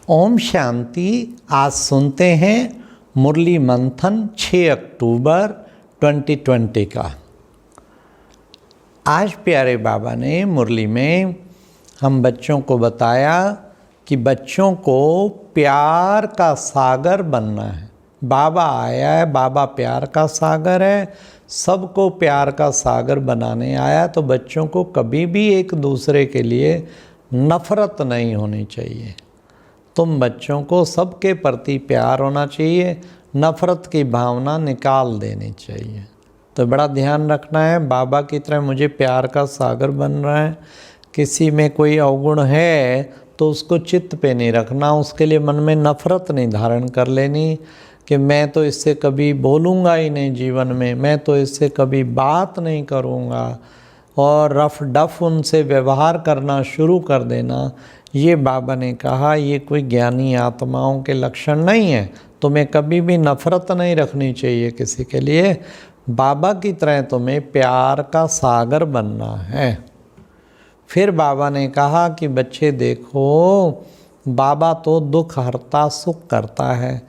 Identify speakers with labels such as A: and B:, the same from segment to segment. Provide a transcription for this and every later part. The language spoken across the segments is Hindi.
A: ओम शांति। आज सुनते हैं मुरली मंथन 6 अक्टूबर 2020 का। आज प्यारे बाबा ने मुरली में हम बच्चों को बताया कि बच्चों को प्यार का सागर बनना है। बाबा आया है, बाबा प्यार का सागर है, सबको प्यार का सागर बनाने आया। तो बच्चों को कभी भी एक दूसरे के लिए नफ़रत नहीं होनी चाहिए। तुम बच्चों को सबके प्रति प्यार होना चाहिए, नफ़रत की भावना निकाल देनी चाहिए। तो बड़ा ध्यान रखना है, बाबा की तरह मुझे प्यार का सागर बन रहा है। किसी में कोई अवगुण है तो उसको चित्त पे नहीं रखना, उसके लिए मन में नफ़रत नहीं धारण कर लेनी कि मैं तो इससे कभी बोलूँगा ही नहीं जीवन में, मैं तो इससे कभी बात नहीं करूँगा और रफ डफ उनसे व्यवहार करना शुरू कर देना। ये बाबा ने कहा ये कोई ज्ञानी आत्माओं के लक्षण नहीं है। तुम्हें कभी भी नफ़रत नहीं रखनी चाहिए किसी के लिए। बाबा की तरह तुम्हें प्यार का सागर बनना है। फिर बाबा ने कहा कि बच्चे देखो, बाबा तो दुख हरता सुख करता है,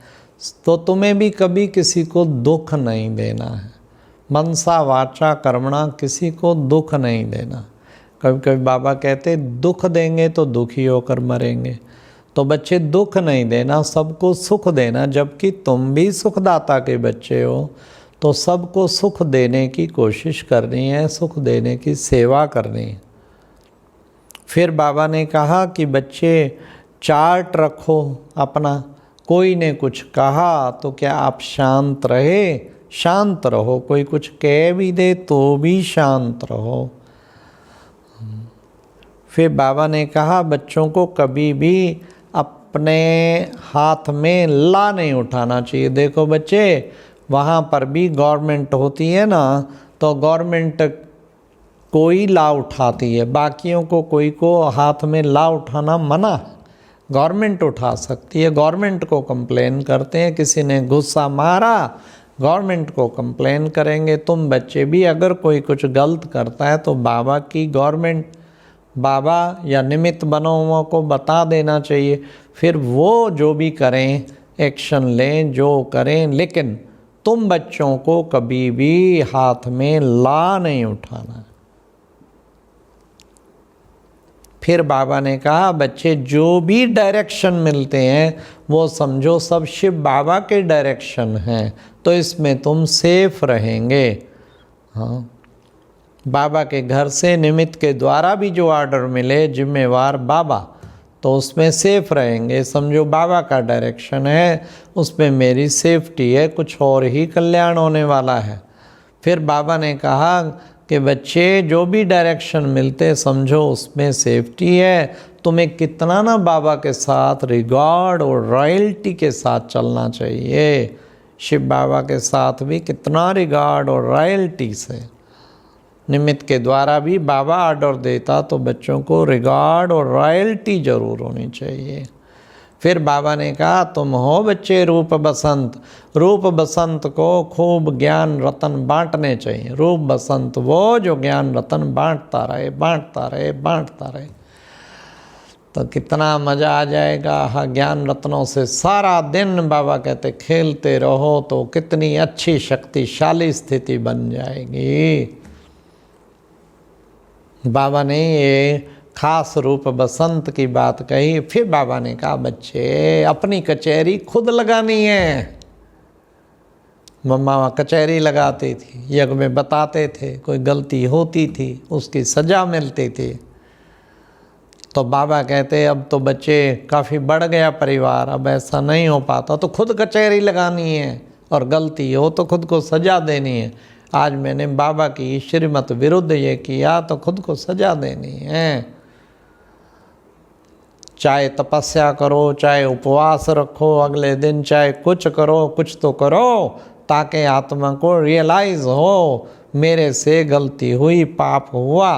A: तो तुम्हें भी कभी किसी को दुख नहीं देना है। मनसा वाचा कर्मणा, किसी को दुख नहीं देना। कभी कभी बाबा कहते दुख देंगे तो दुखी होकर मरेंगे। तो बच्चे दुख नहीं देना, सबको सुख देना। जबकि तुम भी सुखदाता के बच्चे हो, तो सबको सुख देने की कोशिश करनी है, सुख देने की सेवा करनी है। फिर बाबा ने कहा कि बच्चे चार्ट रखो अपना। कोई ने कुछ कहा तो क्या आप शांत रहे? शांत रहो। कोई कुछ कह भी दे तो भी शांत रहो। फिर बाबा ने कहा बच्चों को कभी भी अपने हाथ में ला नहीं उठाना चाहिए। देखो बच्चे, वहाँ पर भी गवर्नमेंट होती है ना, तो गवर्नमेंट कोई ला उठाती है, बाकियों को कोई को हाथ में ला उठाना मना है। गवर्नमेंट उठा सकती है। गवर्नमेंट को कंप्लेन करते हैं, किसी ने गुस्सा मारा गवर्नमेंट को कंप्लेन करेंगे। तुम बच्चे भी अगर कोई कुछ गलत करता है तो बाबा की गवर्नमेंट, बाबा या निमित्त बनो हुआ को बता देना चाहिए। फिर वो जो भी करें, एक्शन लें, जो करें, लेकिन तुम बच्चों को कभी भी हाथ में ला नहीं उठाना। फिर बाबा ने कहा बच्चे जो भी डायरेक्शन मिलते हैं वो समझो सब शिव बाबा के डायरेक्शन हैं, तो इसमें तुम सेफ रहेंगे। हाँ, बाबा के घर से निमित्त के द्वारा भी जो ऑर्डर मिले, जिम्मेवार बाबा, तो उसमें सेफ रहेंगे। समझो बाबा का डायरेक्शन है, उसमें मेरी सेफ्टी है, कुछ और ही कल्याण होने वाला है। फिर बाबा ने कहा कि बच्चे जो भी डायरेक्शन मिलते समझो उसमें सेफ्टी है। तुम्हें कितना ना बाबा के साथ रिगार्ड और रॉयल्टी के साथ चलना चाहिए। शिव बाबा के साथ भी कितना रिगार्ड और रॉयल्टी से। निमित्त के द्वारा भी बाबा ऑर्डर देता तो बच्चों को रिगार्ड और रॉयल्टी जरूर होनी चाहिए। फिर बाबा ने कहा तुम हो बच्चे रूप बसंत। रूप बसंत को खूब ज्ञान रतन बांटने चाहिए। रूप बसंत वो जो ज्ञान रतन बांटता रहे, बांटता रहे, बांटता रहे, तो कितना मज़ा आ जाएगा। हाँ, ज्ञान रत्नों से सारा दिन बाबा कहते खेलते रहो तो कितनी अच्छी शक्तिशाली स्थिति बन जाएगी। बाबा ने ये खास रूप बसंत की बात कही। फिर बाबा ने कहा बच्चे अपनी कचहरी खुद लगानी है। मम्मा कचहरी लगाती थी, यज्ञ में बताते थे, कोई गलती होती थी उसकी सजा मिलती थी। तो बाबा कहते अब तो बच्चे काफ़ी बढ़ गया परिवार, अब ऐसा नहीं हो पाता, तो खुद कचहरी लगानी है और गलती हो तो खुद को सजा देनी है। आज मैंने बाबा की श्रीमत विरुद्ध ये किया तो खुद को सजा देनी है। चाहे तपस्या करो, चाहे उपवास रखो अगले दिन, चाहे कुछ करो, कुछ तो करो ताकि आत्मा को रियलाइज हो मेरे से गलती हुई, पाप हुआ,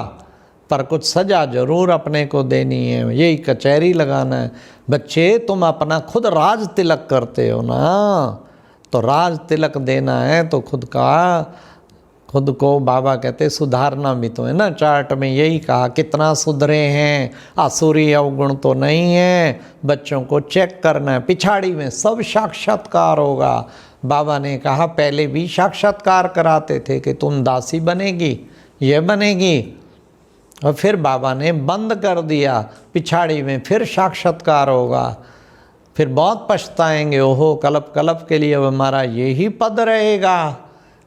A: पर कुछ सजा जरूर अपने को देनी है। यही कचहरी लगाना है। बच्चे तुम अपना खुद राज तिलक करते हो ना, तो राज तिलक देना है तो खुद का खुद को बाबा कहते सुधारना भी तो है ना। चार्ट में यही कहा कितना सुधरे हैं, आसुरी अवगुण तो नहीं है। बच्चों को चेक करना है, पिछाड़ी में सब साक्षात्कार होगा। बाबा ने कहा पहले भी साक्षात्कार कराते थे कि तुम दासी बनेगी, ये बनेगी, और फिर बाबा ने बंद कर दिया। पिछाड़ी में फिर साक्षात्कार होगा, फिर बहुत पछताएंगे, ओहो कल्प कल्प के लिए अब हमारा यही पद रहेगा।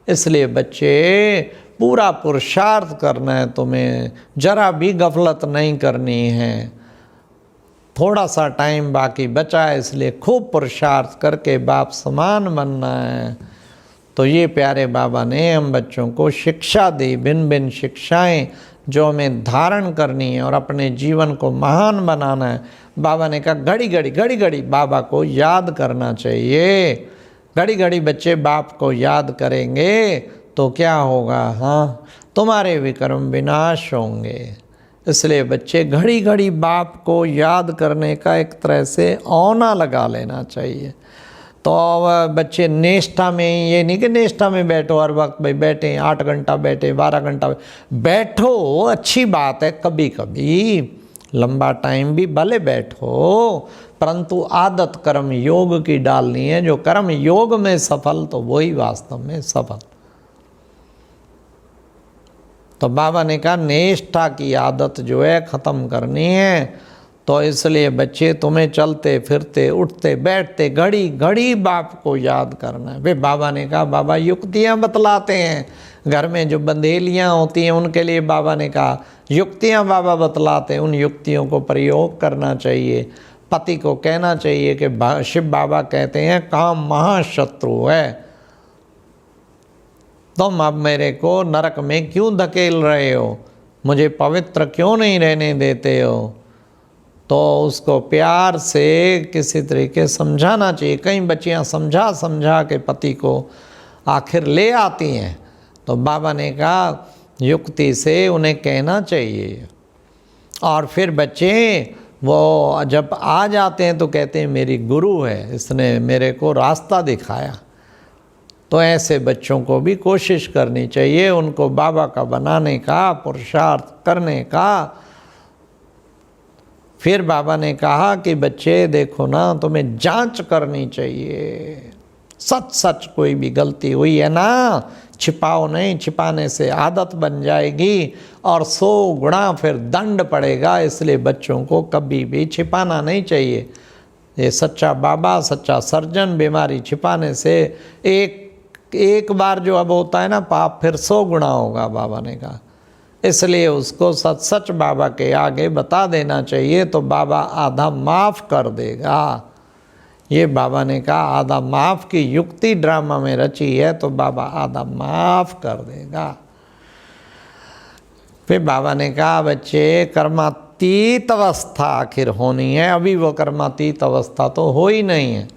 A: इसलिए बच्चे पूरा पुरुषार्थ करना है तुम्हें, जरा भी गफलत नहीं करनी है। थोड़ा सा टाइम बाकी बचा है, इसलिए खूब पुरुषार्थ करके बाप समान बनना है। तो ये प्यारे बाबा ने हम बच्चों को शिक्षा दी, भिन्न भिन्न शिक्षाएं जो हमें धारण करनी है और अपने जीवन को महान बनाना है। बाबा ने कहा घड़ी घड़ी बाबा को याद करना चाहिए। घड़ी घड़ी बच्चे बाप को याद करेंगे तो क्या होगा, हाँ तुम्हारे विक्रम विनाश होंगे। इसलिए बच्चे घड़ी घड़ी बाप को याद करने का एक तरह से औना लगा लेना चाहिए। तो बच्चे निष्ठा में, ये नहीं कि निष्ठा में बैठो हर वक्त, भाई बैठे 8 घंटा बैठे 12 घंटा बैठो, अच्छी बात है, कभी कभी लंबा टाइम भी भले बैठो, परंतु आदत कर्म योग की डालनी है। जो कर्म योग में सफल तो वही वास्तव में सफल। तो बाबा ने कहा निष्ठा की आदत जो है ख़त्म करनी है। तो इसलिए बच्चे तुम्हें चलते फिरते उठते बैठते घड़ी घड़ी बाप को याद करना है। वे बाबा ने कहा बाबा युक्तियाँ बतलाते हैं, घर में जो बंदेलियाँ होती हैं उनके लिए बाबा ने कहा युक्तियाँ बाबा बतलाते हैं, उन युक्तियों को प्रयोग करना चाहिए। पति को कहना चाहिए कि शिव बाबा कहते हैं काम महाशत्रु है, तुम अब मेरे को नरक में क्यों धकेल रहे हो, मुझे पवित्र क्यों नहीं रहने देते हो। तो उसको प्यार से किसी तरीके समझाना चाहिए। कई बच्चियां समझा समझा के पति को आखिर ले आती हैं, तो बाबा ने कहा युक्ति से उन्हें कहना चाहिए। और फिर बच्चे वो जब आ जाते हैं तो कहते हैं मेरी गुरु है, इसने मेरे को रास्ता दिखाया। तो ऐसे बच्चों को भी कोशिश करनी चाहिए, उनको बाबा का बनाने का, पुरुषार्थ करने का। फिर बाबा ने कहा कि बच्चे देखो ना, तुम्हें जांच करनी चाहिए, सच सच कोई भी गलती हुई है ना, छिपाओ नहीं, छिपाने से आदत बन जाएगी और 100 गुना फिर दंड पड़ेगा। इसलिए बच्चों को कभी भी छिपाना नहीं चाहिए। ये सच्चा बाबा, सच्चा सर्जन, बीमारी छिपाने से एक बार जो अब होता है ना पाप, फिर 100 गुना होगा, बाबा ने कहा। इसलिए उसको सच सच बाबा के आगे बता देना चाहिए, तो बाबा आधा माफ़ कर देगा। ये बाबा ने कहा आधा माफ़ की युक्ति ड्रामा में रची है, तो बाबा आधा माफ़ कर देगा। फिर बाबा ने कहा बच्चे कर्मातीत अवस्था आखिर होनी है, अभी वो कर्मातीत अवस्था तो हो ही नहीं है।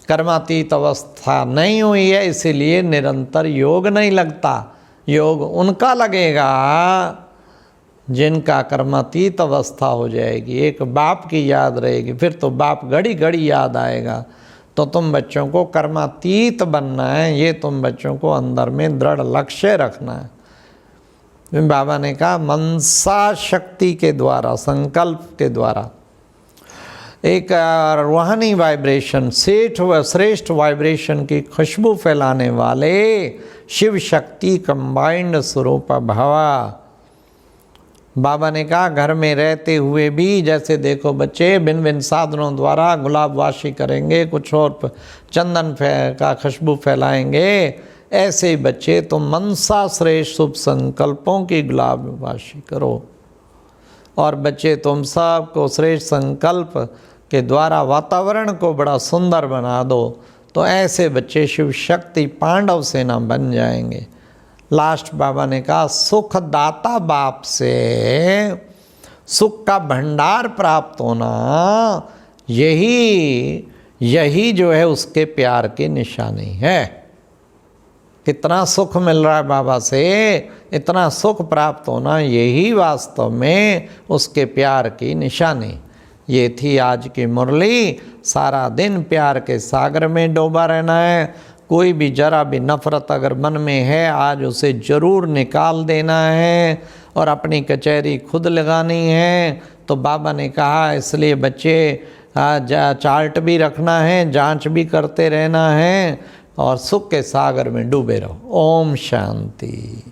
A: कर्मातीत अवस्था नहीं हुई है, इसीलिए निरंतर योग नहीं लगता। योग उनका लगेगा जिनका कर्मातीत अवस्था हो जाएगी, एक बाप की याद रहेगी, फिर तो बाप घड़ी घड़ी याद आएगा। तो तुम बच्चों को कर्मातीत बनना है, ये तुम बच्चों को अंदर में दृढ़ लक्ष्य रखना है। बाबा ने कहा मनसा शक्ति के द्वारा, संकल्प के द्वारा एक रूहानी वाइब्रेशन, श्रेष्ठ वाइब्रेशन की खुशबू फैलाने वाले शिव शक्ति कंबाइंड स्वरूप भवा। बाबा ने कहा घर में रहते हुए भी, जैसे देखो बच्चे भिन्न भिन्न साधनों द्वारा गुलाब वाशी करेंगे, कुछ और चंदन का खुशबू फैलाएंगे, ऐसे ही बच्चे तुम मनसा श्रेष्ठ शुभ संकल्पों की गुलाब वाशी करो। और बच्चे तुम सबको श्रेष्ठ संकल्प के द्वारा वातावरण को बड़ा सुंदर बना दो, तो ऐसे बच्चे शिव शक्ति पांडव सेना बन जाएंगे। लास्ट बाबा ने कहा सुख दाता बाप से सुख का भंडार प्राप्त होना, यही जो है उसके प्यार की निशानी है। कितना सुख मिल रहा है बाबा से, इतना सुख प्राप्त होना, यही वास्तव में उसके प्यार की निशानी। ये थी आज की मुरली। सारा दिन प्यार के सागर में डूबा रहना है, कोई भी जरा भी नफ़रत अगर मन में है आज उसे ज़रूर निकाल देना है और अपनी कचहरी खुद लगानी है। तो बाबा ने कहा इसलिए बच्चे चार्ट भी रखना है, जांच भी करते रहना है और सुख के सागर में डूबे रहो। ओम शांति।